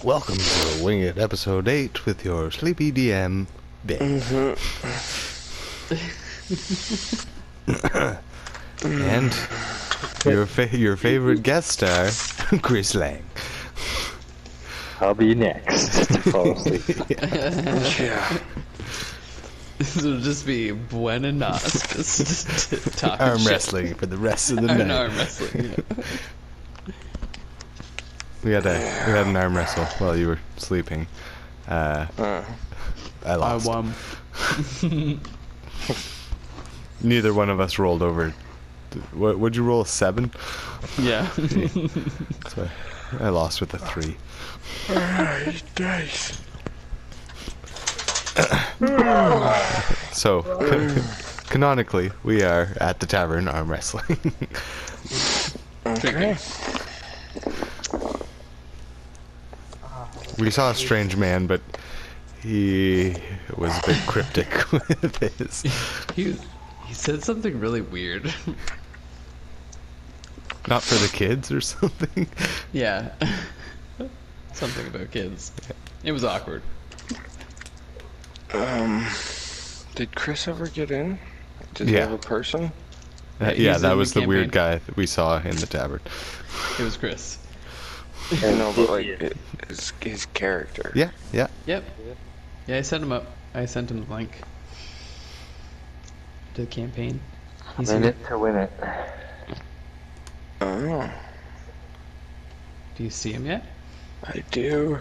Welcome to Winget episode 8 with your sleepy DM, Ben. And your favorite guest star, Chris Lang. I'll be next to fall asleep. Yeah. This will just be Buen and Nas just talking Arm shit. wrestling for the rest of the night. Arm wrestling, yeah. We had an arm wrestle while you were sleeping. I lost. I won. Neither one of us rolled over. Would you roll a 7? Yeah. So I lost with a 3. Nice. So, canonically, we are at the tavern arm wrestling. Okay. We saw a strange man, but he was a bit cryptic with his. He said something really weird. Not for the kids or something. Yeah. Something about kids. It was awkward. Did Chris ever get in? Did he Yeah. have a person? Yeah, he's that in was the the weird campaign. guy that we saw in the tavern. It was Chris. No, but like his character. Yeah, yeah. Yep. Yeah, I sent him up. I sent him the link to the campaign. He's I'm in here. it to win it. Oh, Do you see him yet? I do.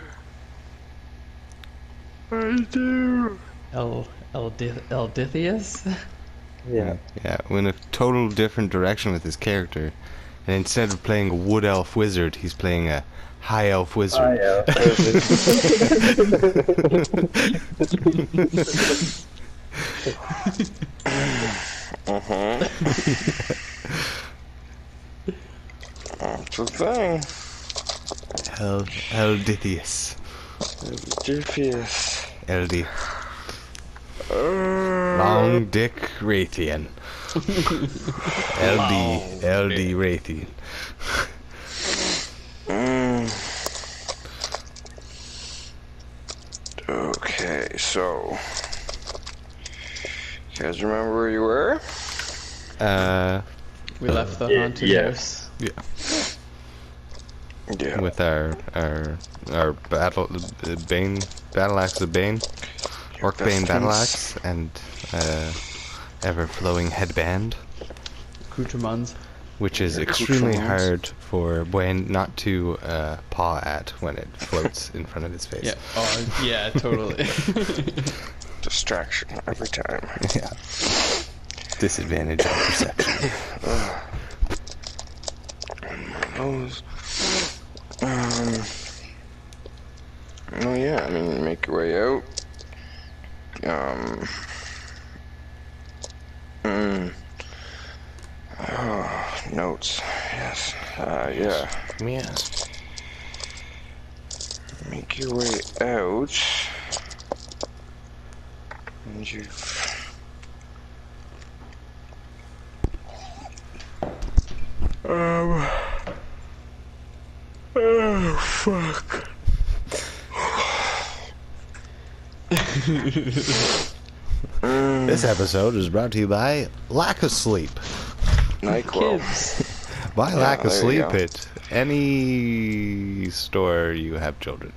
I do. Eldithius? Yeah. Yeah, went a total different direction with his character. And instead of playing a wood elf wizard, he's playing a high elf wizard. That's the thing. Eldithius. Doofius. LD. Long Dick Raytheon. LD Raytheon. Okay, so you guys remember where you were? We left the haunted yeah. house. Yeah. Yeah. With our battle axe of Bane, Orc Bane battle axe, and ever flowing headband, Accoutrements. which is Your extremely accoutrements. hard for Bane not to paw at when it floats in front of his face. Yeah. Oh, yeah, totally. Distraction every time. Yeah. Disadvantage on perception. Nose. Oh yeah, I mean, make your way out. Oh, notes. Yes. Yeah. Yes. Make your way out. And you. Oh, fuck. This episode is brought to you by lack of sleep. NyQuil. Kids. By lack of there you sleep go. at any store you have children.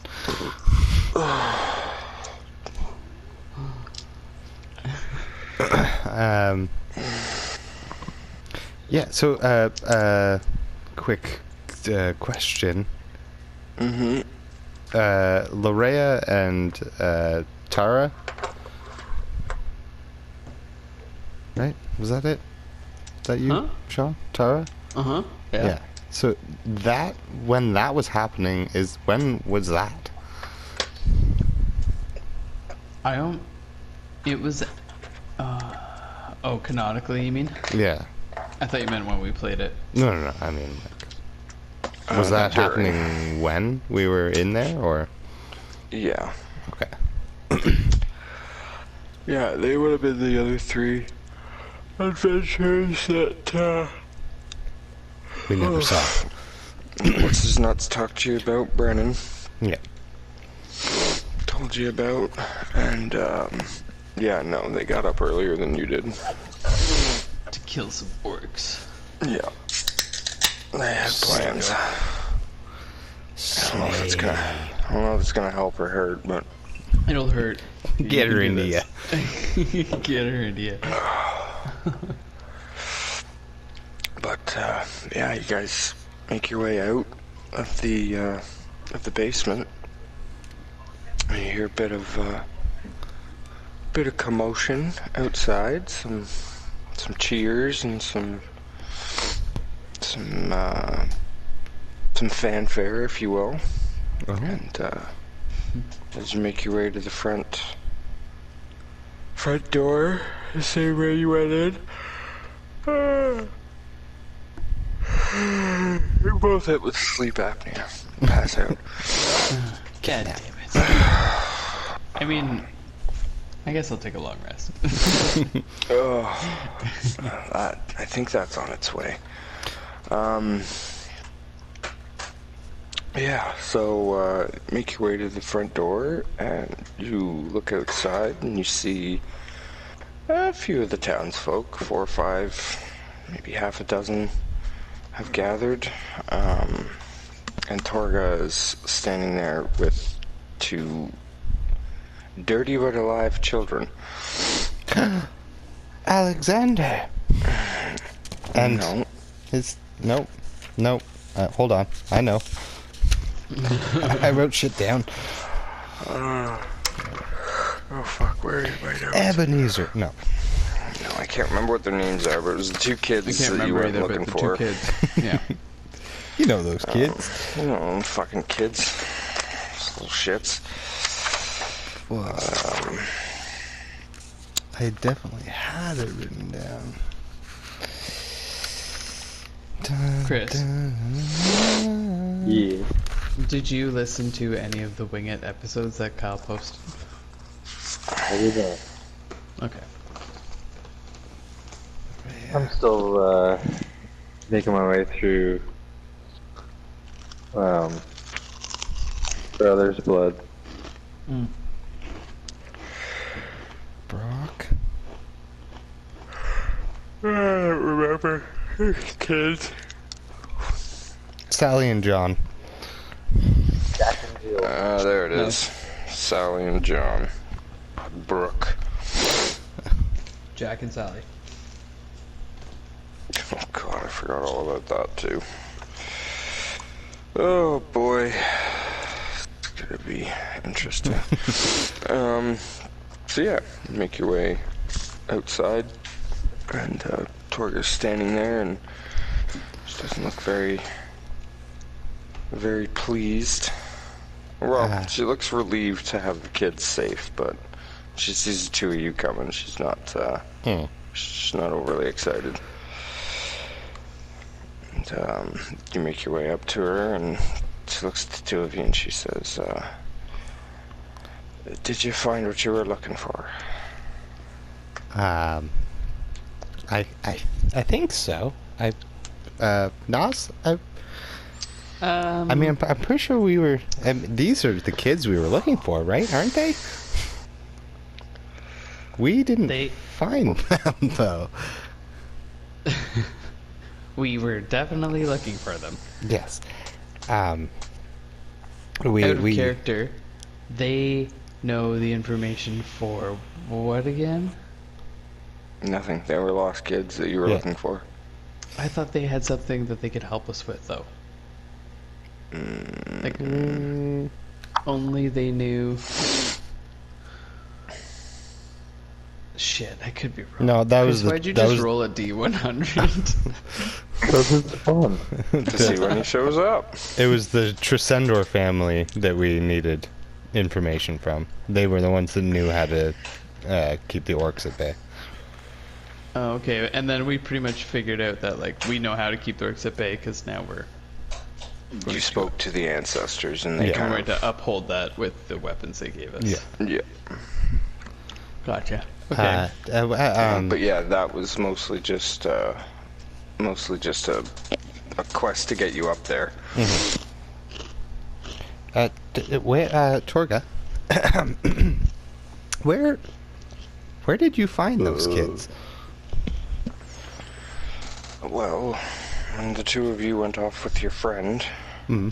Yeah, so quick question. Mm-hmm. Lorea and Tara, right? Was that it? Is that you, Huh? Sean? Tara? Uh-huh. Yeah. So when that was happening, when was that? I don't... It was... canonically, you mean? Yeah. I thought you meant when we played it. No. I mean, was that during. happening when we were in there, or? Yeah. Okay. Yeah, they would have been the other 3 adventures that, We never saw. what's his nuts talked to you about, Brennan? Yeah. told you about, and yeah, no, they got up earlier than you did. To kill some orcs. Yeah, they had plans. I don't know if it's gonna help or hurt, but It'll hurt. Get her into ya. Get her into ya. But yeah, you guys make your way out of the basement. And you hear a bit of commotion outside. Some cheers and some fanfare, if you will. And as you make your way to the front door, the same way you went in. You're both hit with sleep apnea. Pass out. God damn it. I mean, I guess I'll take a long rest. I think that's on its way. Yeah, so make your way to the front door, and you look outside, and you see a few of the townsfolk, 4 or 5, maybe half a dozen, have gathered, and Torga is standing there with 2 dirty but alive children. Alexander. And No. Nope. Hold on. I know. I wrote shit down. Oh fuck, where are my notes? Ebenezer. No. No, I can't remember what their names are, but it was the 2 kids I can't that you remember were either, looking but the for. 2 kids. Yeah. You know those kids. You know, fucking kids. Those little shits. I definitely had it written down. Dun, Chris. Yeah. Did you listen to any of the Winget episodes that Kyle posted? I did that. Okay. I'm still making my way through Brother's Blood. Mm. Brock. I don't remember. Kids. Sally and John. Jack and Jill. There it is. Sally and John. Brooke. Jack and Sally. Oh god, I forgot all about that too. Oh boy. It's gonna be interesting. So yeah, make your way outside, and Torga's standing there, and she doesn't look very pleased. Well, she looks relieved to have the kids safe, but she sees the 2 of you coming. She's not overly excited. And you make your way up to her, and she looks at the 2 of you, and she says, "Did you find what you were looking for?" I think so. Nas? I mean, I'm pretty sure we were. These are the kids we were looking for, right? Aren't they? We didn't find them, though. We were definitely looking for them. Yes. Out of character, they know the information for what again? Nothing. They were lost kids that you were looking for. I thought they had something that they could help us with, though. Like, only they knew. Shit, I could be wrong. No, that was Chris, why'd you that just was roll a D100? Because it's fun. To see when he shows up. It was the Tresendor family that we needed information from. They were the ones that knew how to keep the orcs at bay. Oh, okay, and then we pretty much figured out that, like, we know how to keep the orcs at bay, because now we're You spoke to the ancestors, and they kind going of... to uphold that with the weapons they gave us. Yeah. Yeah. Gotcha. Okay. But yeah, that was mostly just a quest to get you up there. Wait, Torga, Where did you find those kids? Well, when the two of you went off with your friend,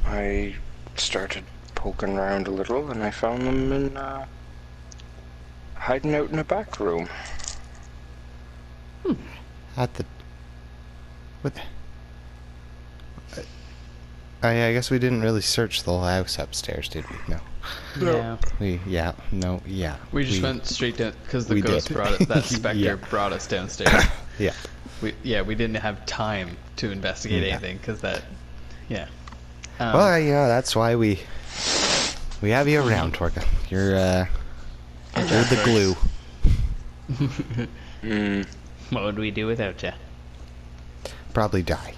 I started poking around a little, and I found them in hiding out in a back room. At the... What? I guess we didn't really search the whole house upstairs, did we? No. Yeah. We just went straight down because the We ghost did. brought it. That specter Yeah. brought us downstairs. Yeah. We didn't have time to investigate Yeah. anything because that. Yeah. Well, that's why we have you around, Torka. You're the glue. What would we do without you? Probably die.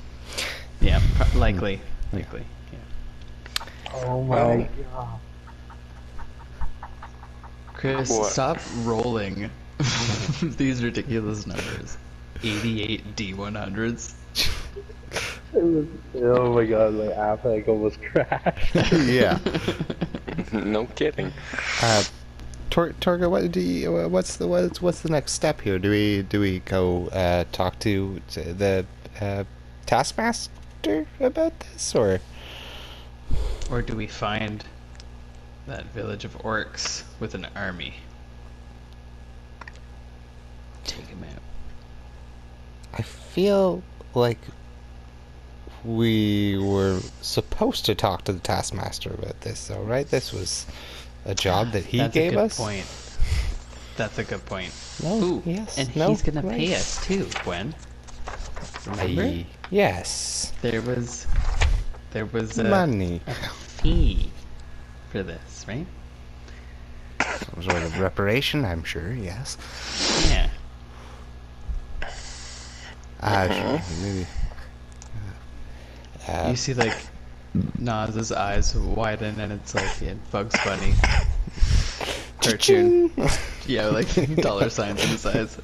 Yeah, likely. Yeah. Oh my god. Chris, What? stop rolling these ridiculous numbers. 88 D100s. Oh my god, my app like almost crashed. Yeah. No kidding. Torga, what's the next step here? Do we go talk to the taskmaster about this, or do we find that village of orcs with an army? Take him out. I feel like we were supposed to talk to the taskmaster about this, though, right? This was a job that he gave us. That's a good point. No, Ooh, yes, and no, he's gonna right. pay us too, Gwen. Remember? Yes. There was a Money. fee for this, right? Some sort of reparation, I'm sure, yes. Yeah. Maybe. You see, like, Naz's eyes widen, and it's like in Bugs Bunny cartoon. Yeah, like dollar signs in his eyes.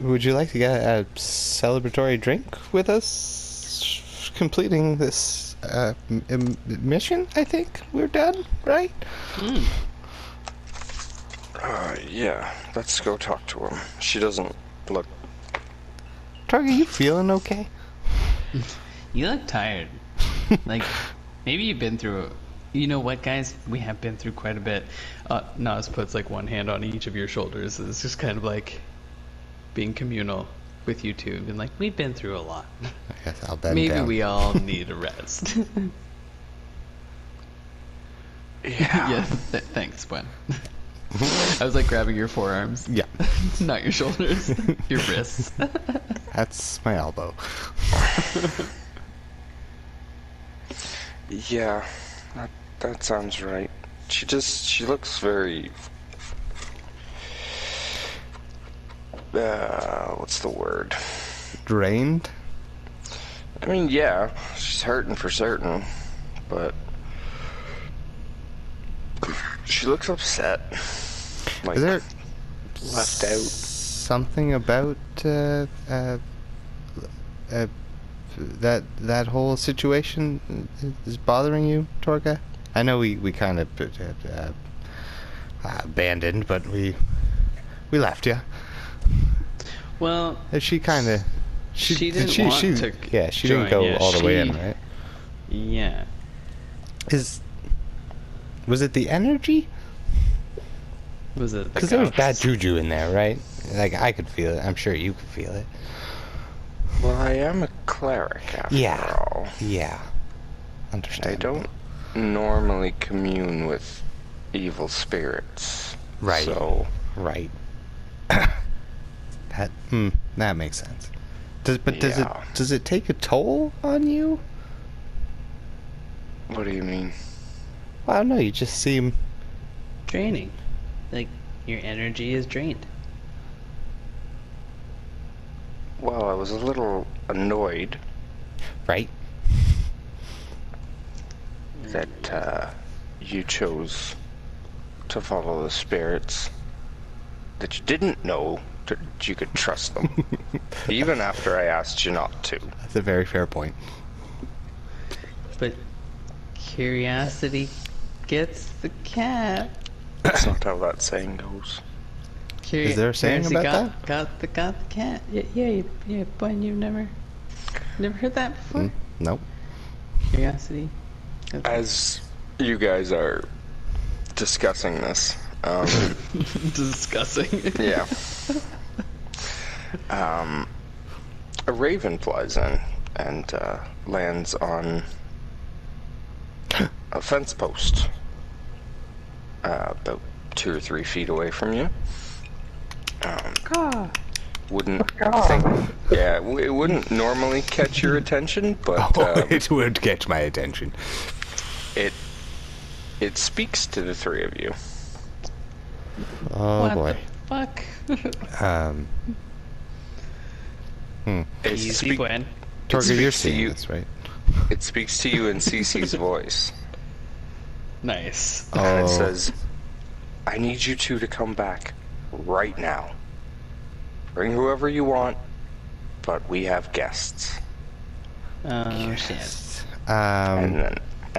Would you like to get a celebratory drink with us? Completing this mission, I think we're done, right? Yeah, let's go talk to him. She doesn't look... Target, you feeling okay? You look tired. Like, maybe you've been through. You know what, guys? We have been through quite a bit. Nas puts like one hand on each of your shoulders. It's just kind of like being communal with you two, and like we've been through a lot. I guess I'll bend Maybe down. we all need a rest. Yeah. Thanks, Gwen. I was like grabbing your forearms. Yeah. Not your shoulders. Your wrists. That's my elbow. Yeah, that sounds right. She looks very... what's the word? Drained? I mean, yeah, she's hurting for certain, but... She looks upset. Like, Is there left out. something about that whole situation is bothering you, Torga? I know we kind of abandoned, but we left you. Well, She kind of she didn't want to. Yeah, she join, didn't go yeah, all the way in, right? Yeah. Was it the energy? Was it? Because there was bad juju in there, right? Like, I could feel it. I'm sure you could feel it. Well, I am a cleric, after all. Yeah. I Understand. don't normally commune with evil spirits. Right. So, Right. That makes sense. Yeah. Does it take a toll on you? what do you mean? Well, I don't know. You just seem Draining. Like, your energy is drained. Well, I was a little annoyed right. that you chose to follow the spirits, that you didn't know that you could trust them, even after I asked you not to. That's a very fair point. but curiosity gets the cat. That's not how that saying goes. Is there a saying Curiosity about got the cat. Yeah, but you've never heard that before? Nope. Curiosity. As you guys are discussing this, Discussing. yeah. A raven flies in and lands on a fence post about 2 or 3 feet away from you. Wouldn't think, yeah, it wouldn't normally catch your attention, but It would catch my attention. it speaks to the 3 of you. Oh What boy. the fuck? It Easy, speak- Gwen. it Torga, you're speaks to seeing you. this, right? It speaks to you in Cece's voice, Nice. and Oh. it says, "I need you two to come back right now. Bring whoever you want, but we have guests." Oh shit. And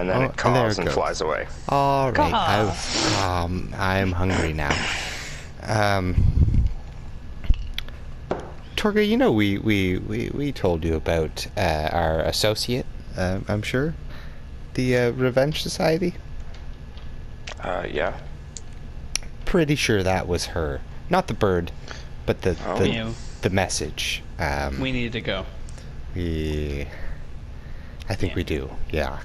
then oh, it caws there and it goes. flies away. All right. I'm hungry now. Torga, you know we told you about our associate. I'm sure, the Revenge Society. Yeah. Pretty sure that was her, not the bird, but the Oh. Ew. the message. We need to go. I think we do. Yeah.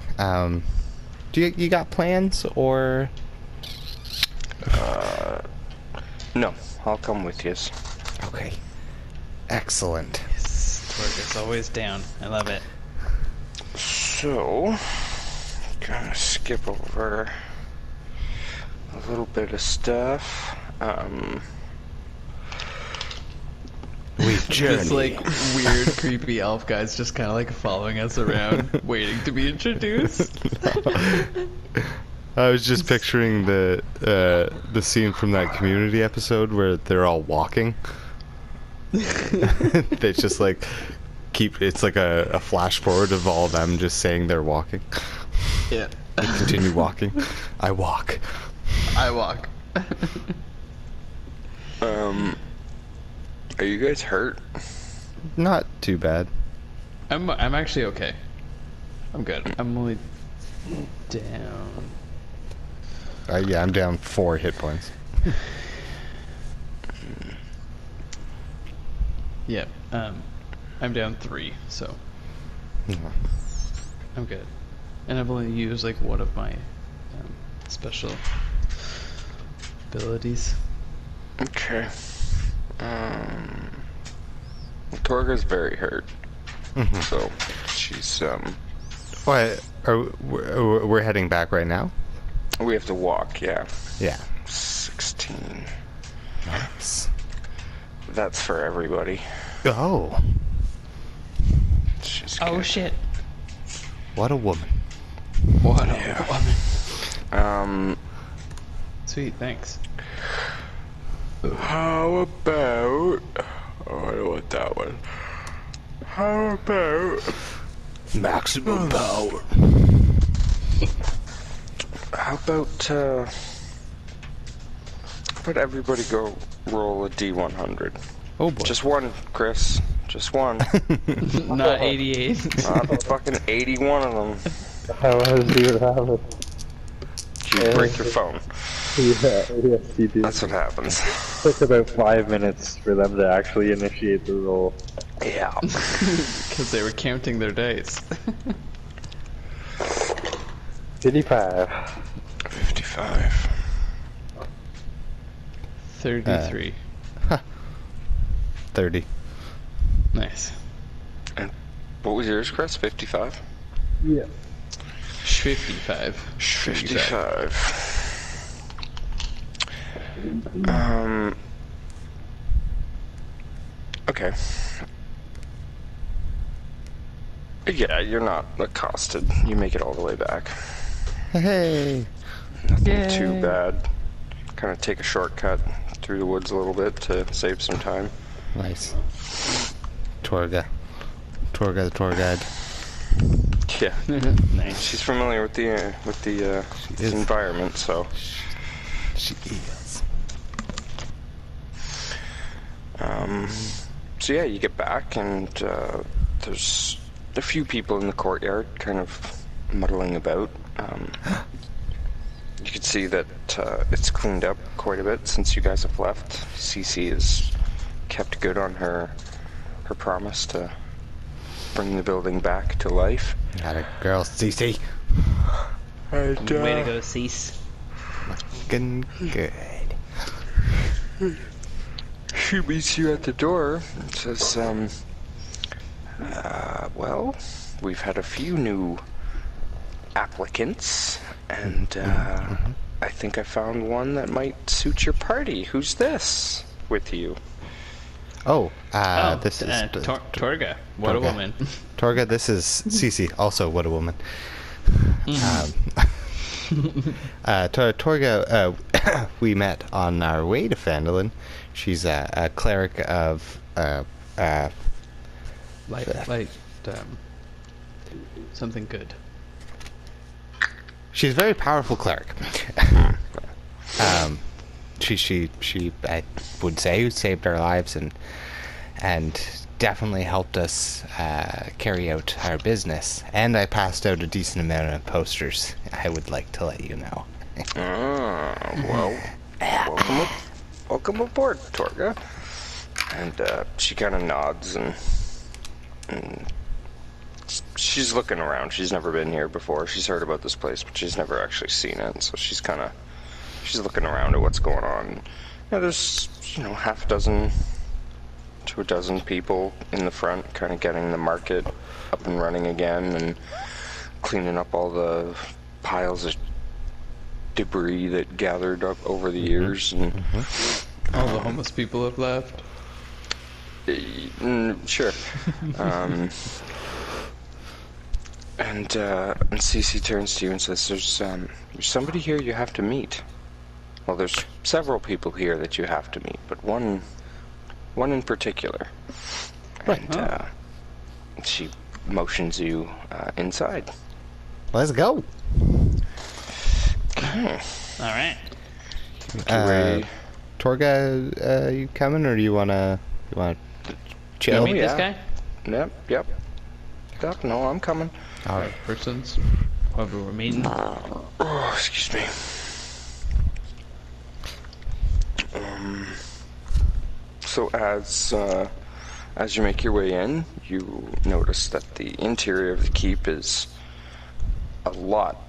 Do you got plans or? No, I'll come with you. Okay. Excellent. Torga's always down. I love it. So, gonna skip over a little bit of stuff. We journey. This like weird, creepy elf guy's just kind of like following us around, waiting to be introduced. I was just picturing the scene from that Community episode where they're all walking. They just like it's like a flash forward of all of them just saying they're walking. Yeah. They continue walking. I walk. I walk. Are you guys hurt? Not too bad. I'm actually okay. I'm good. I'm only down. Yeah, I'm down 4 hit points. Yep. I'm down 3, so I'm good. And I've only used like one of my special abilities. Okay. Torga's very hurt. So, she's, What? We're heading back right now? we have to walk, yeah. Yeah. 16. Nice. That's for everybody. Oh, She's Oh good. shit! what a woman. What Yeah. a woman. Sweet, thanks. How about... Oh, I don't want that one. How about... Maximum power. How about everybody go roll a D100? Oh boy. Just one, Chris. Just one. Not 88. Not fucking 81 of them. How does you have it? You break your phone. Yeah, yes, you do. That's what happens. It took about 5 minutes for them to actually initiate the roll. Yeah. Because they were counting their dice. 55. 55. 33. 30. Nice. And what was yours, Chris? 55? Yeah. 55. 55. Okay. Yeah, you're not accosted. You make it all the way back. Hey. Nothing too bad. Kind of take a shortcut through the woods a little bit to save some time. Nice. Torga the tour guide. Yeah. Nice. She's familiar with the is. environment, so. She is. So yeah, you get back and there's a few people in the courtyard kind of muddling about. You can see that it's cleaned up quite a bit since you guys have left. Cece has kept good on her promise to bring the building back to life. Got a girl, Cece. And, Way to go, Cease. Fucking good. She meets you at the door and says, well, we've had a few new applicants, and I think I found one that might suit your party. Who's this with you? Oh, this is Torga. What a Torga. woman. Torga, this is Cece, also what a woman. Torga, we met on our way to Phandalin. She's a cleric of Something good. she's a very powerful cleric. She I would say saved our lives and definitely helped us carry out our business. And I passed out a decent amount of posters. I would like to let you know. Well, welcome aboard, Torga. And she kind of nods and she's looking around. She's never been here before. She's heard about this place, but she's never actually seen it. So she's looking around at what's going on. Yeah, there's half a dozen to a dozen people in the front, kind of getting the market up and running again and cleaning up all the piles of debris that gathered up over the years. And All the homeless people have left. Sure. And Cece turns to you and says, "There's somebody here you have to meet." Well, there's several people here that you have to meet, but one in particular. Right. And she motions you inside. Let's go. Okay. All right. Torga, you coming, or do you wanna chill? You meet this guy? Yep. No, I'm coming. All right. Persons. Whoever we're meeting. Oh, excuse me. So as you make your way in, you notice that the interior of the keep is a lot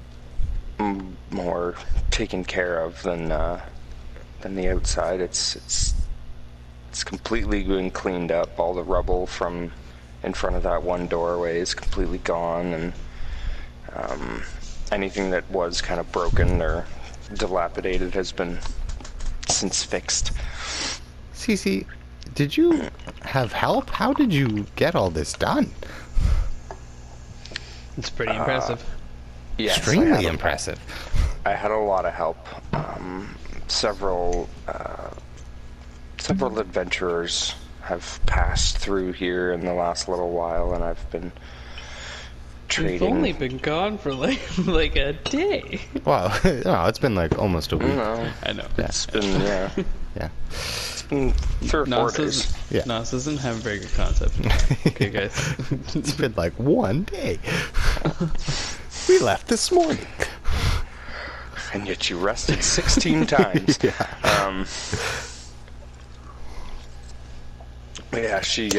more taken care of than the outside. It's completely been cleaned up. All the rubble from in front of that one doorway is completely gone, and anything that was kind of broken or dilapidated has been since fixed. Cece, did you have help? How did you get all this done? It's pretty impressive. Yes, Extremely impressive. I had a lot of help. Several adventurers have passed through here in the last little while, and I've been trading. We've only been gone for like a day. Wow, no, it's been like almost a week. No, I know. it's been Yeah. it's been 3 or 4 days. Yeah. Nos doesn't have a very good concept. Okay, guys. It's been like one day. We left this morning. And yet you rested 16 times. Yeah. Yeah, she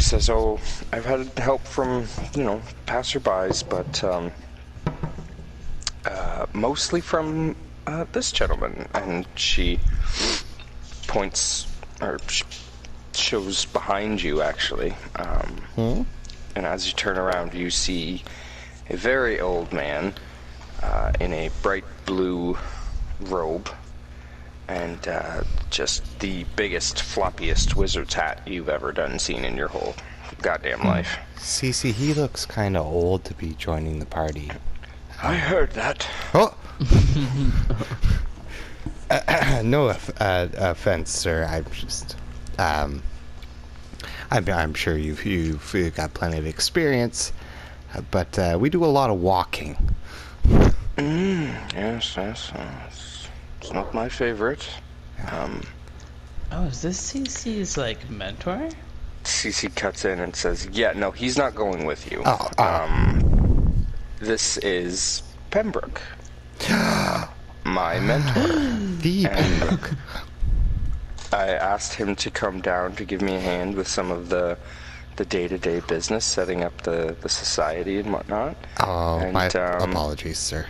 says, "Oh, I've had help from passerbys, but mostly from this gentleman." And she points or shows behind you, actually. And as you turn around, you see a very old man in a bright blue robe. And just the biggest, floppiest wizard's hat you've ever seen in your whole goddamn life. Cece, he looks kind of old to be joining the party. I heard that. Oh! No offense, sir. I'm just... I'm sure you've got plenty of experience. but we do a lot of walking. Yes. It's not my favorite. Oh, is this CC's like mentor? CC cuts in and says, "Yeah, no, he's not going with you. This is Pembroke, my mentor. The Pembroke. I asked him to come down to give me a hand with some of the day-to-day business, setting up the society and whatnot." Oh, And, my apologies, sir.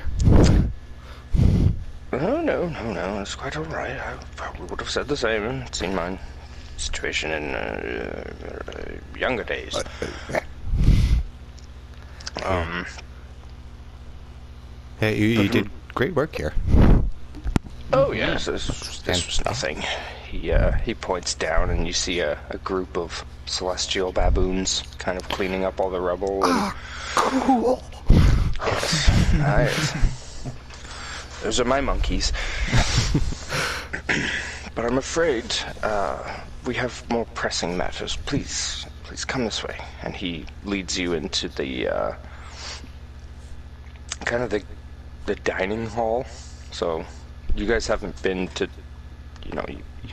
No, it's quite all right. I probably would have said the same and seen my situation in younger days. Hey, you did great work here. Oh yes, this was nothing. He points down and you see a group of celestial baboons kind of cleaning up all the rubble. And, Cool. yes. Those are my monkeys. But I'm afraid we have more pressing matters. Please come this way. And he leads you into the kind of the dining hall. So you guys haven't been to,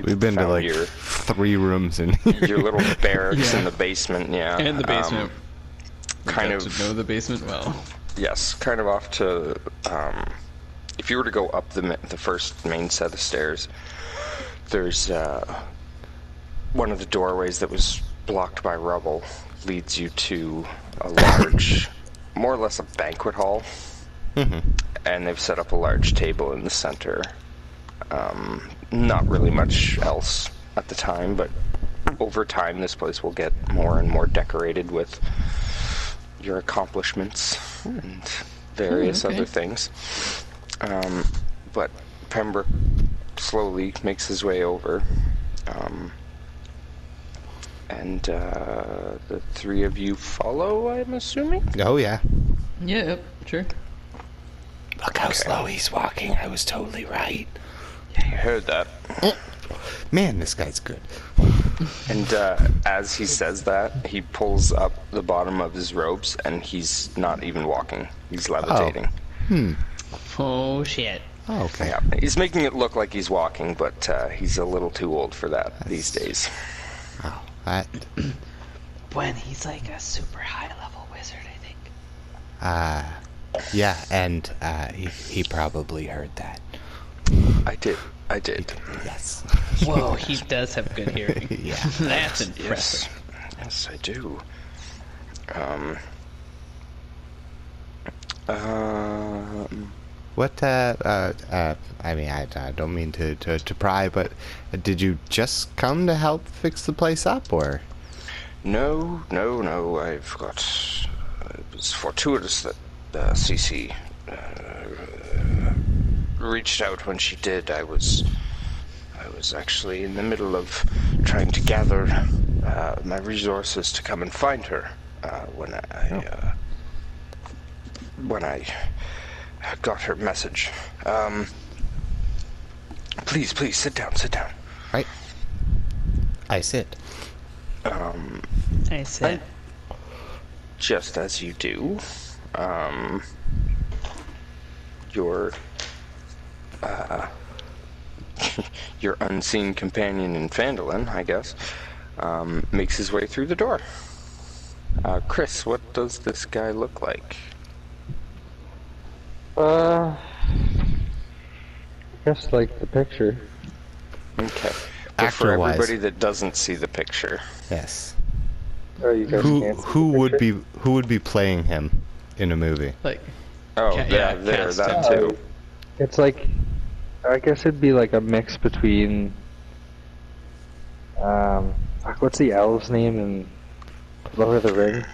We've been to like your 3 rooms in your little barracks Yeah. in the basement, yeah. And the basement. Kind Got of to know the basement well. Yes, kind of off to. If you were to go up the first main set of stairs, there's one of the doorways that was blocked by rubble leads you to a large, more or less a banquet hall, and they've set up a large table in the center. Not really much else at the time, but over time this place will get more and more decorated with your accomplishments and various other things. But Pembroke slowly makes his way over, and the 3 of you follow, I'm assuming? Oh yeah. Yeah, yep, sure. Look how slow he's walking. I was totally right. Yeah, you heard that. Man, this guy's good. And as he says that, he pulls up the bottom of his robes, and he's not even walking. He's levitating. Oh, shit. Oh, okay. Yeah, he's making it look like he's walking, but he's a little too old for that these days. Oh, that. When he's like a super high level wizard, I think. Yeah, and he probably heard that. I did. Yes. Whoa, he does have good hearing. Yeah. That's impressive. Yes, I do. What? I mean, I don't mean to pry, but did you just come to help fix the place up, or? No. I've got. It was fortuitous that CC reached out when she did. I was actually in the middle of trying to gather my resources to come and find her when I got her message. Please sit down. Right. I sit. I said. Just as you do, your unseen companion in Phandalin, I guess, makes his way through the door. Chris, what does this guy look like? I guess like the picture. Okay. But for Actor-wise. everybody that doesn't see the picture, Yes. Oh, you guys can't see Who the would picture? who would be playing him in a movie? Like, there, cast that him. too. It's like, I guess it'd be like a mix between, what's the elf's name in Lord of the Rings?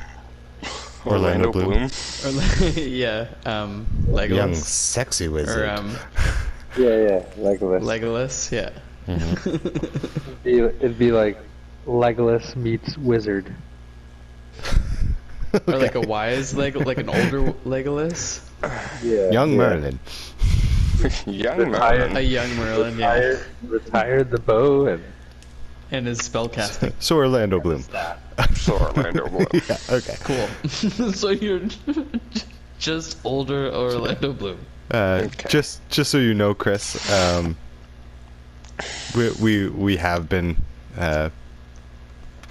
Orlando Bloom. or yeah, Legolas. Young, sexy wizard. Or Yeah, Legolas. Legolas, yeah. It'd be like Legolas meets wizard. Or like a wise like an older Legolas. Yeah. Young Merlin. Young Retired. A young Merlin, yeah. Retired the bow and And his spellcasting. So Orlando Bloom. So Orlando Bloom. Yeah. Okay. Cool. So you're just older Orlando Bloom. Okay. Just so you know, Chris, we have been kind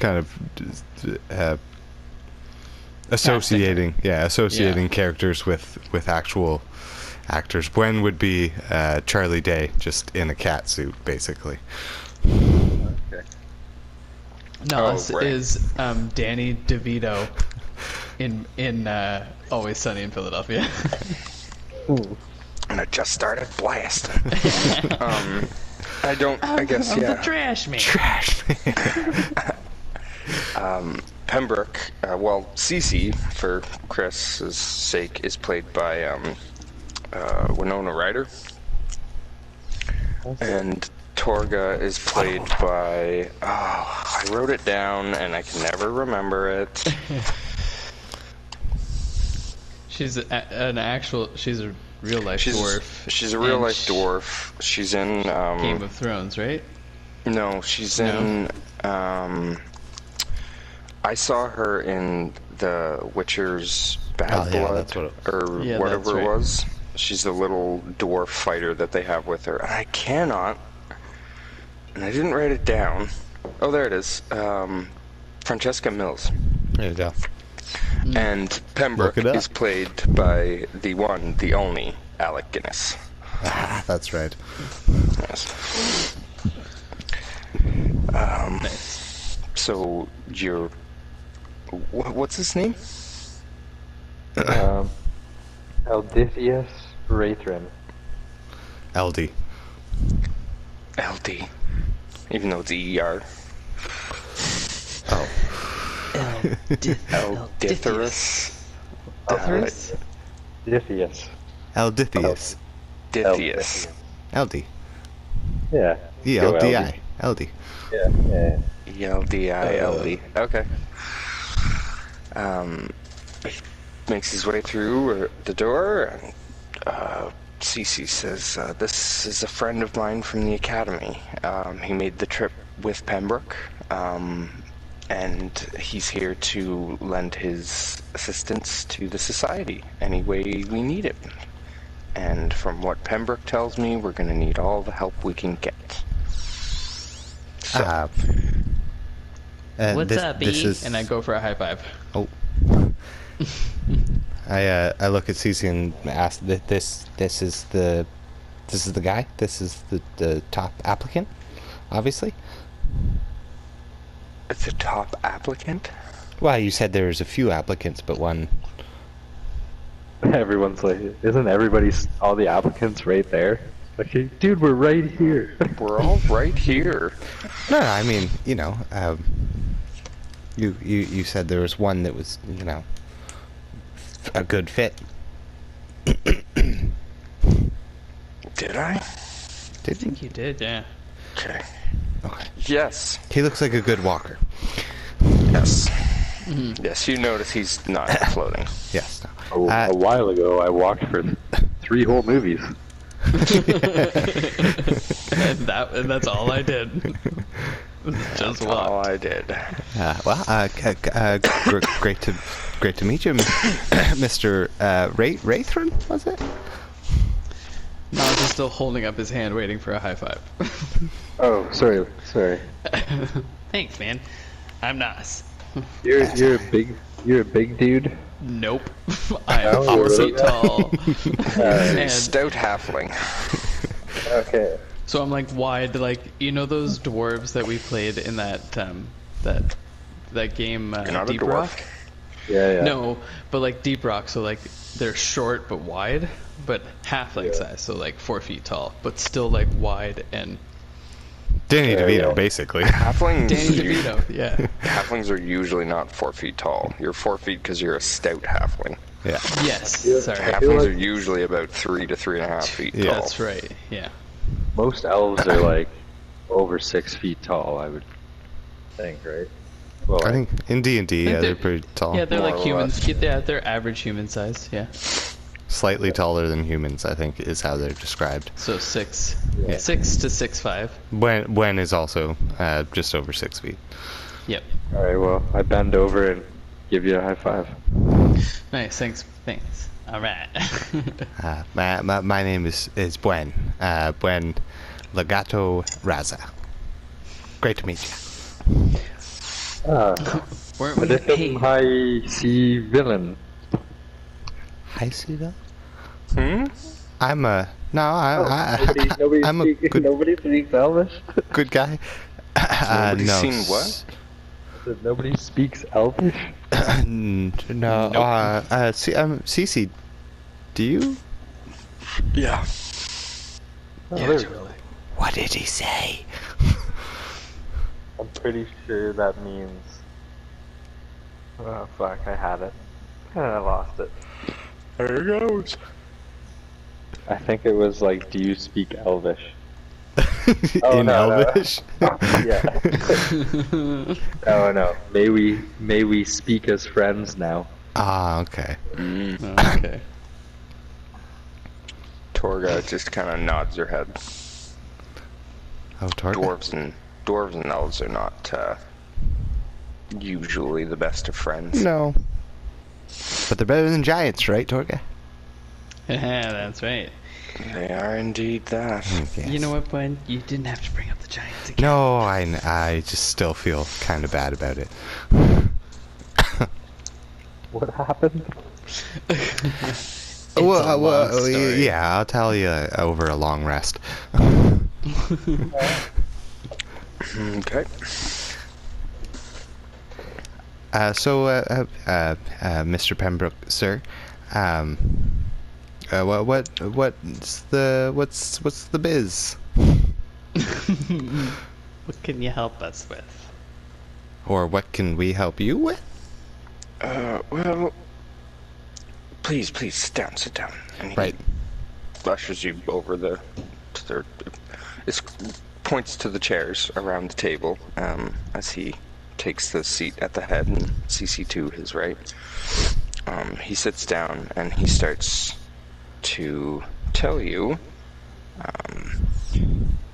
of associating characters with actual actors. Gwen would be Charlie Day, just in a cat suit, basically. Okay. Nos right. is Danny DeVito in Always Sunny in Philadelphia. And I just started blasting. I guess, I'm yeah. the trash man. Pembroke, Cece, for Chris's sake, is played by Winona Ryder. And Torga is played by... Oh, I wrote it down and I can never remember it. She's she's a real life dwarf. She's a real life dwarf. She's in... Game of Thrones, right? No, she's in... I saw her in The Witcher's Bad Blood, that's what whatever that's right. it was. She's the little dwarf fighter that they have with her. And I cannot, and I didn't write it down. Oh, there it is. Francesca Mills. There you go. And Pembroke Look it up. is played by the one, the only, Alec Guinness. That's right. Yes. Nice. So, you're... What's his name? Eldithius Rathrin. LD. LD. Even though it's ER. Oh. Elditherus. Eldithius? Dithius. Eldithius. Dithius. LD. Yeah. ELDI. LD. Yeah. ELDILD. Okay. Makes his way through the door, and Cece says, "This is a friend of mine from the academy. He made the trip with Pembroke, and he's here to lend his assistance to the society any way we need it. And from what Pembroke tells me, we're going to need all the help we can get." So, What's up, B? This is... And I go for a high five. Oh. I look at Cece and ask, this is the guy? This is the top applicant, obviously? the top applicant? Well, you said there was a few applicants, but one... Everyone's like, isn't all the applicants right there? Like, hey, dude, we're right here. We're all right here. No, I mean, you said there was one that was, a good fit. Did I? I think you did, yeah. Okay. Okay. Yes. He looks like a good walker. Yes. Yes, you notice he's not floating. Yes. A while ago, I walked for 3 whole movies. and that's all I did. Just That's all walked. I did. Great to meet you, Mr. Rathrin, was it? Nas is still holding up his hand, waiting for a high five. Oh, sorry. Thanks, man. I'm Nas. You're a big dude. Nope. I'm Oh, 4 really? feet tall. and Stout halfling. Okay. so I'm like wide, like those dwarves that we played in that game You're not Deep a dwarf. Rock. Yeah. No, but like Deep Rock, so like they're short but wide, but halfling size, so like 4 feet tall, but still like wide and Danny DeVito, yeah. basically. Halflings, Danny DeVito, yeah. halflings are usually not 4 feet tall. You're 4 feet because you're a stout halfling. Yeah. Yes, Yeah. sorry. Halflings like- are usually about 3 to 3.5 feet Yeah. tall. That's right, yeah. Most elves are like over 6 feet tall, I would think, right? Well, I think in D&D, I think they're pretty tall. Yeah, they're More like or humans. less. Yeah, they're average human size, yeah. slightly taller than humans, I think, is how they're described. So 6 Yeah. 6 to 6'5". Gwen is also just over 6 feet. Yep. All right, well, I bend over and give you a high five. Nice. Thanks. All right. My name is Buen. Buen Legato Raza. Great to meet you. Weren't we? Hey, High sea villain. Hi, Sita. Hmm? I'm a Nobody I'm a good nobody speaks Elvish. good guy. Nobody's no, seen what? Nobody speaks Elvish. no. Cece, do you? Yeah. yeah, totally. What did he say? I'm pretty sure that means. Oh fuck! I had it. I lost it. There it goes. I think it was like, "Do you speak Elvish?" In no. Elvish? Yeah. No. May we speak as friends now? Ah, okay. Oh, okay. Torga just kind of nods her head. Oh, Torga. Dwarves and elves are not usually the best of friends. No. But they're better than giants, right, Torga? Yeah, that's right. They are indeed that. Yes. You know what, Gwen? You didn't have to bring up the Giants again. No, I just still feel kind of bad about it. What happened? It's a long story. yeah, I'll tell you over a long rest. Okay. Mr. Pembroke, sir, what's the biz? What can you help us with? Or what can we help you with? Well, please, sit down. And he Right. ushers you over points to the chairs around the table, as he takes the seat at the head and CC to his right. He sits down and he starts to tell you,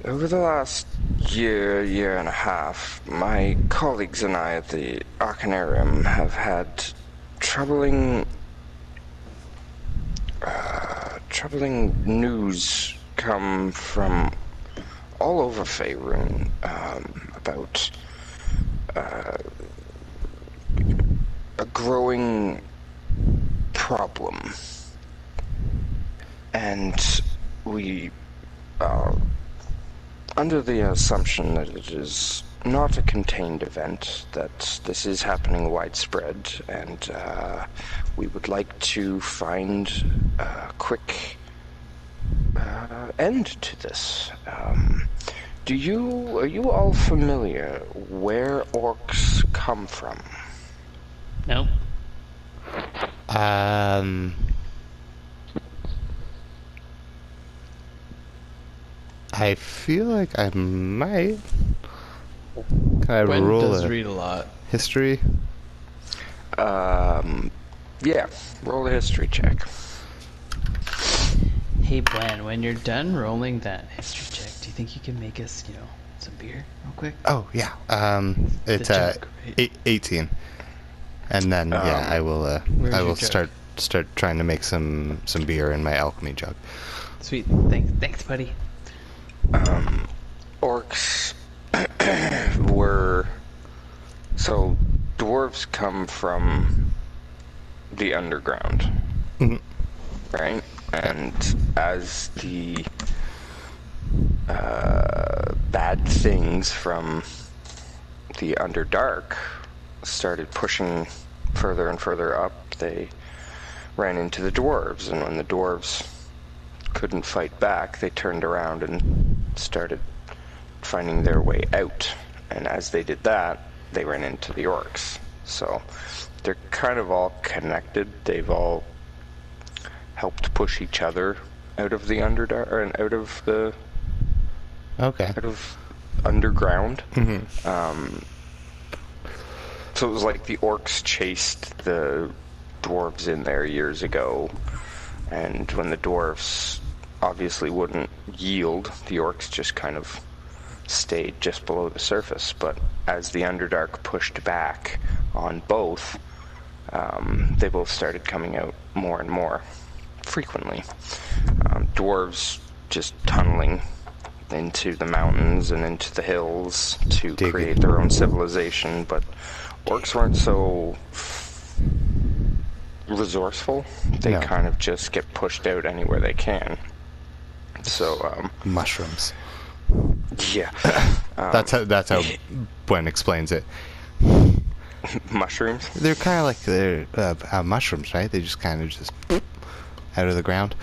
over the last year and a half, my colleagues and I at the Arcanarium have had troubling news come from all over Faerun about a growing problem, and we are under the assumption that it is not a contained event, that this is happening widespread, and we would like to find a quick end to this. Are you all familiar where orcs come from? Nope. I feel like I might. Can I Gwen roll does a read a lot. history? Yeah, roll a history check. Hey, Gwen, when you're done rolling that history check, do you think you can make us, some beer real quick? Oh yeah. It's jug, right? 18, and then I will where's I your will jug? start trying to make some beer in my alchemy jug. Sweet. Thanks, buddy. Orcs were... So, dwarves come from the underground, Mhm. right? And as the bad things from the Underdark started pushing further and further up, they ran into the dwarves, and when the dwarves couldn't fight back, they turned around and started finding their way out. And as they did that, they ran into the orcs. So they're kind of all connected. They've all helped push each other out of the Underdark, or out of the Okay. underground. Mhm. So it was like the orcs chased the dwarves in there years ago, And when the dwarves obviously wouldn't yield, the orcs just kind of stayed just below the surface. But as the Underdark pushed back on both, they both started coming out more and more frequently. Dwarves just tunneling into the mountains and into the hills to create their own civilization, but orcs weren't so resourceful. They kind of just get pushed out anywhere they can. So mushrooms. Yeah. That's how Gwen explains it. Mushrooms? They're kind of like they're mushrooms, right? They just kind of just out of the ground.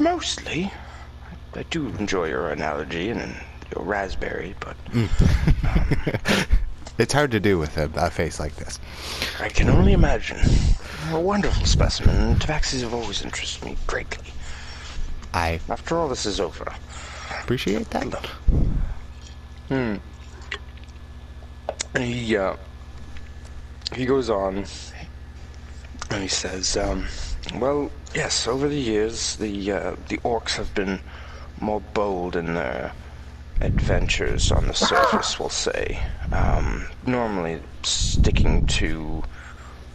Mostly. I do enjoy your analogy and your raspberry, but it's hard to do with a face like this. I can only imagine. You're a wonderful specimen. Tabaxis have always interested me greatly. After all this is over. Appreciate that. And he goes on and he says, well, yes, over the years the orcs have been more bold in their adventures on the surface, we'll say. Normally sticking to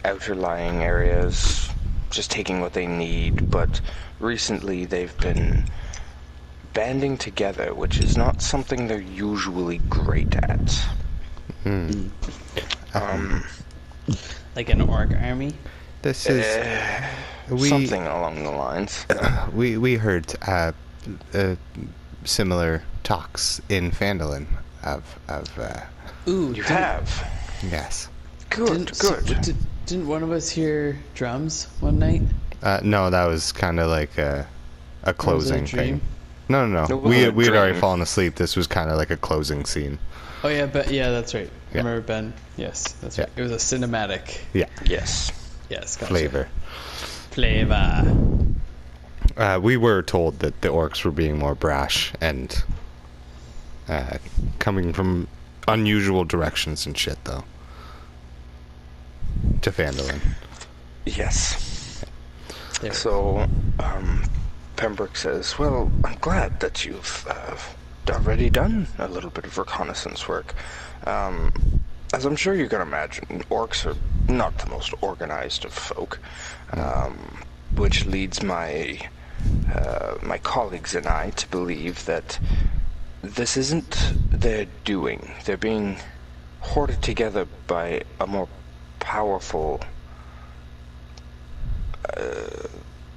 outer-lying areas, just taking what they need, but recently they've been banding together, which is not something they're usually great at. Like an orc army? This is something along the lines. We heard similar talks in Phandalin of Ooh, you have? Yes. Good. Didn't one of us hear drums one night? No, that was kind of like a closing thing. No. We had already fallen asleep. This was kind of like a closing scene. Oh yeah, but yeah, that's right. Yeah. Remember Ben? Yes, that's right. It was a cinematic. Yeah. Yes. Yes. Gotcha. Flavor. We were told that the orcs were being more brash and coming from unusual directions and shit, though. To Phandalin. Yes. There. So, Pembroke says, well, I'm glad that you've already done a little bit of reconnaissance work. As I'm sure you can imagine, orcs are not the most organized of folk, which leads my colleagues and I to believe that this isn't their doing. They're being hoarded together by a more powerful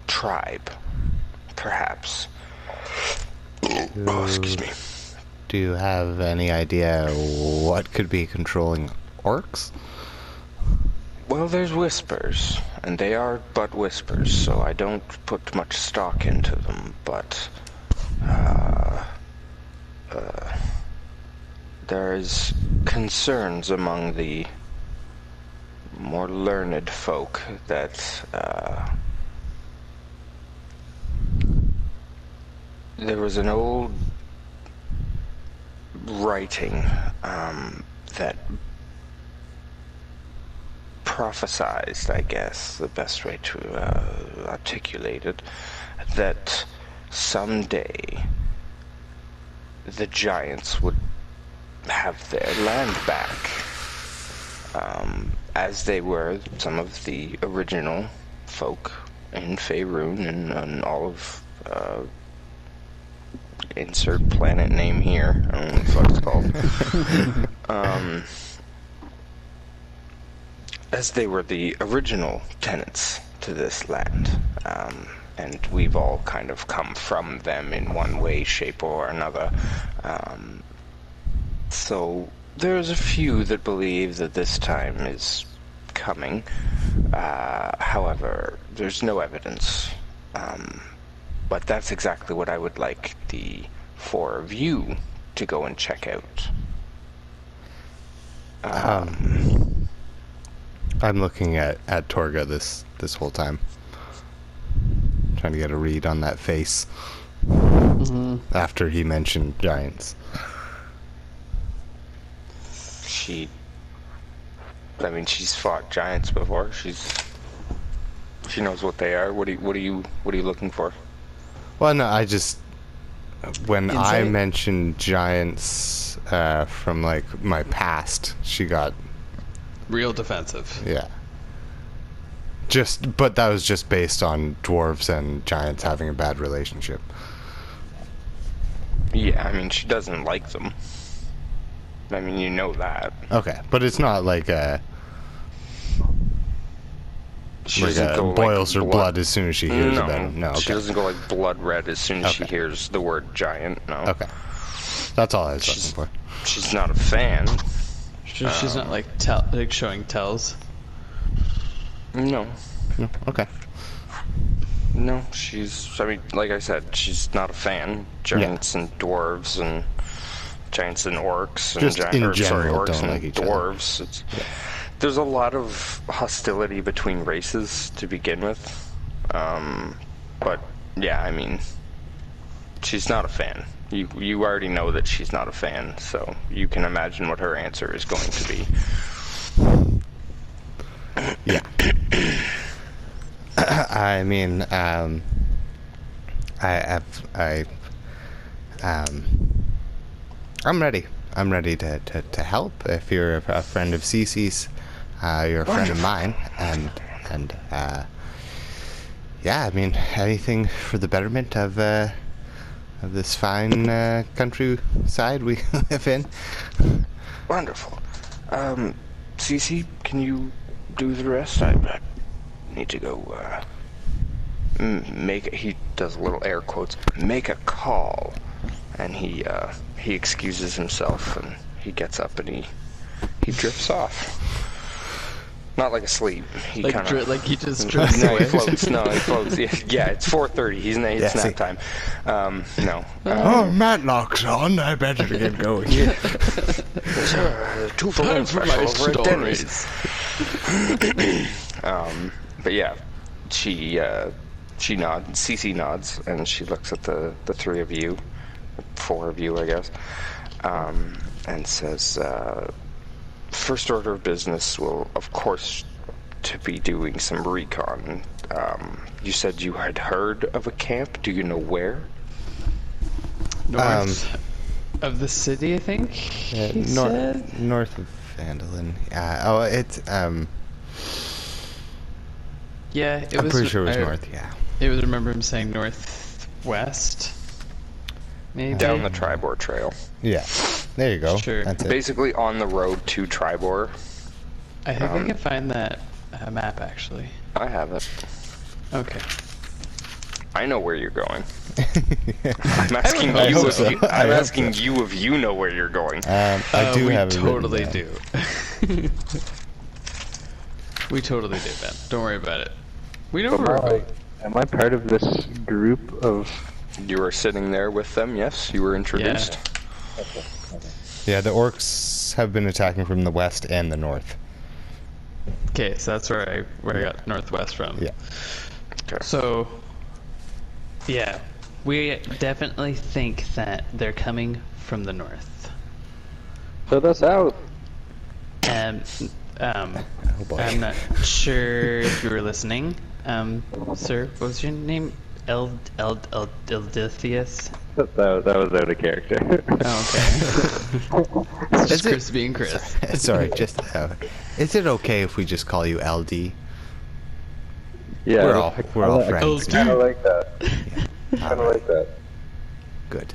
tribe, perhaps. Oh, excuse me. Do you have any idea what could be controlling orcs? Well, there's whispers, and they are but whispers, so I don't put much stock into them, but there's concerns among the more learned folk that there was an old writing that prophesized, I guess, the best way to articulate it, that someday the giants would have their land back, as they were some of the original folk in Faerun and all of insert planet name here. I don't know what it's called. As they were the original tenants to this land, and we've all kind of come from them in one way, shape, or another. So there's a few that believe that this time is coming. However, there's no evidence. But that's exactly what I would like the four of you to go and check out. I'm looking at Torga this whole time. Trying to get a read on that face. After he mentioned giants. She's fought giants before. She's She knows what they are. What are you looking for? Well, no, I just when I Insight? mentioned giants from like my past, she got Real defensive. yeah. But that was just based on dwarves and giants having a bad relationship. Yeah, I mean, she doesn't like them. I mean, you know that. Okay, but it's not like She doesn't go boils like her blood as soon as she hears no, about him. No, okay. she doesn't go like blood red as soon as she Okay. hears the word giant. No. Okay, that's all I was She's- looking She's not a fan. She's not like showing tells. No. for. No, okay. No, I mean, like I said, she's not a fan. Giants and dwarves and giants and orcs and Just in general orcs don't and like each other. dwarves. There's a lot of hostility between races to begin with. But yeah, I mean, she's not a fan. You already know that she's not a fan, so you can imagine what her answer is going to be. Yeah. I mean, I'm ready. I'm ready to help. If you're a friend of Cece's, you're a friend of mine, and yeah, I mean, anything for the betterment of this fine countryside we live in. Wonderful. Cece, can you do the rest? I need to go, he does little air quotes, make a call. And he excuses himself, and he gets up and he drifts off. Not like asleep. He Like, kind of like he just drifts no, away. he floats. No, he floats. Yeah, it's 4:30. It's see. nap time. No. Oh, Matlock's on. I better get going. Two for Time one for special my over at Denny's. stories. But yeah, she nods. Cece nods, and she looks at the three of you, four of you, I guess, and says, "First order of business will, of course, to be doing some recon. You said you had heard of a camp. Do you know where?" North of the city, I think. He said. North of Vandalin. Oh, it's Yeah, it I'm was. pretty sure it was north. Yeah. It was. Remember him saying northwest. Maybe. Down the Tribor Trail. Yeah. There you go. Sure. That's it. Basically on the road to Tribor. I think I can find that map actually. I have it. Okay. I know where you're going. I'm asking I you hope if so. you, I I'm hope asking you if you know where you're going. I do we have it written totally down. do. We totally do, Ben. Don't worry about it. We know where we're going. Am I part of this group of... You were sitting there with them, yes? You were introduced? Yeah, the orcs have been attacking from the west and the north. Okay, so that's where I got northwest from. Yeah. Okay. So, yeah, we definitely think that they're coming from the north. Put us out! And Oh boy. I'm not sure if you were listening. Sir, what was your name? Eldithius? That was out of character. Oh, okay. It's Is just it- Chris being Chris. Sorry, just is it okay if we just call you LD? Yeah, We're all friends. LD. Kind of like that. Kind of like that. Good.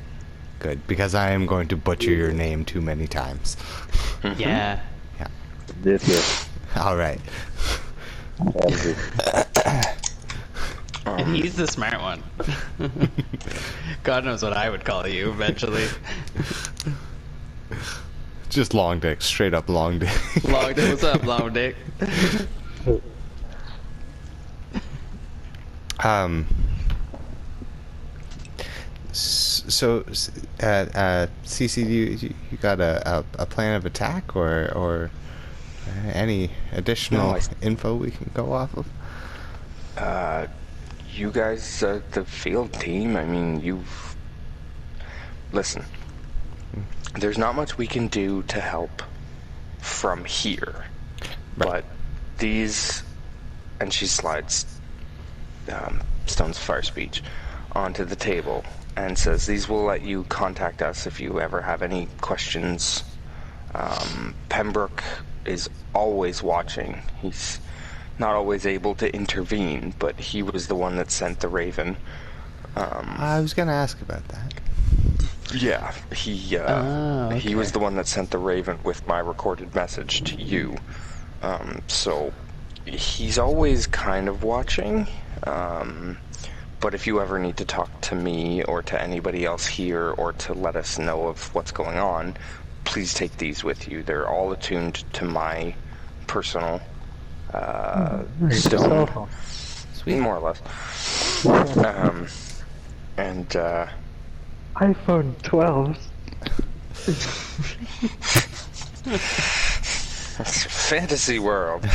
Good, because I am going to butcher your name too many times. Yeah. This All right. is And he's the smart one. God knows what I would call you eventually. Just long dick, straight up long dick. Long dick, what's up, long dick? So, CC, you got a plan of attack or any additional No, info we can go off of? You guys, the field team, I mean, you've... Listen. There's not much we can do to help from here. Right. But these... And she slides Stones of Fire Speech onto the table and says, "These will let you contact us if you ever have any questions. Pembroke is always watching. He's not always able to intervene, but he was the one that sent the Raven." I was gonna ask about that. Yeah, he okay. was the one that sent the Raven with my recorded message to you. So he's always kind of watching. But if you ever need to talk to me or to anybody else here or to let us know of what's going on, please take these with you. They're all attuned to my personal stone, Sweet. more or less. And iPhone 12s. it's a fantasy world.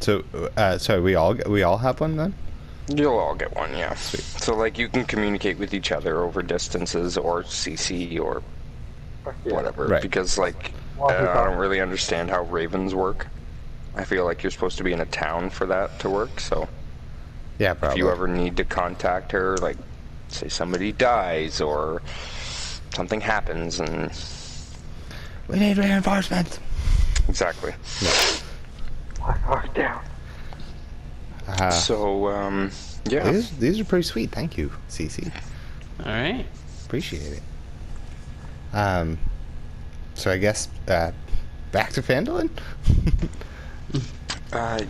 So we all have one then? You'll all get one, yeah. Sweet. So like you can communicate with each other over distances or CC or whatever. Right. Because like I don't really understand how ravens work. I feel like you're supposed to be in a town for that to work. So Yeah, if probably. you ever need to contact her, like say somebody dies or something happens, and We need reinforcements. exactly. Black Hawk down. So yeah. These are pretty sweet. Thank you, CC. All right. Appreciate it. So I guess back to Fandolin.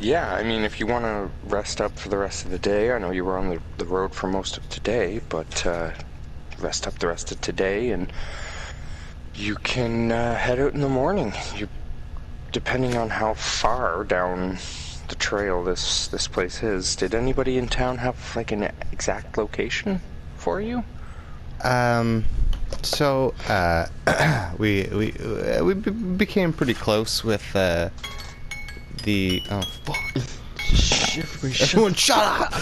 Yeah, I mean, if you want to rest up for the rest of the day, I know you were on the road for most of today, but rest up the rest of today, and you can head out in the morning. Depending on how far down the trail this place is, did anybody in town have like an exact location for you? So we became pretty close with the oh fuck. Shit, Everyone shut up!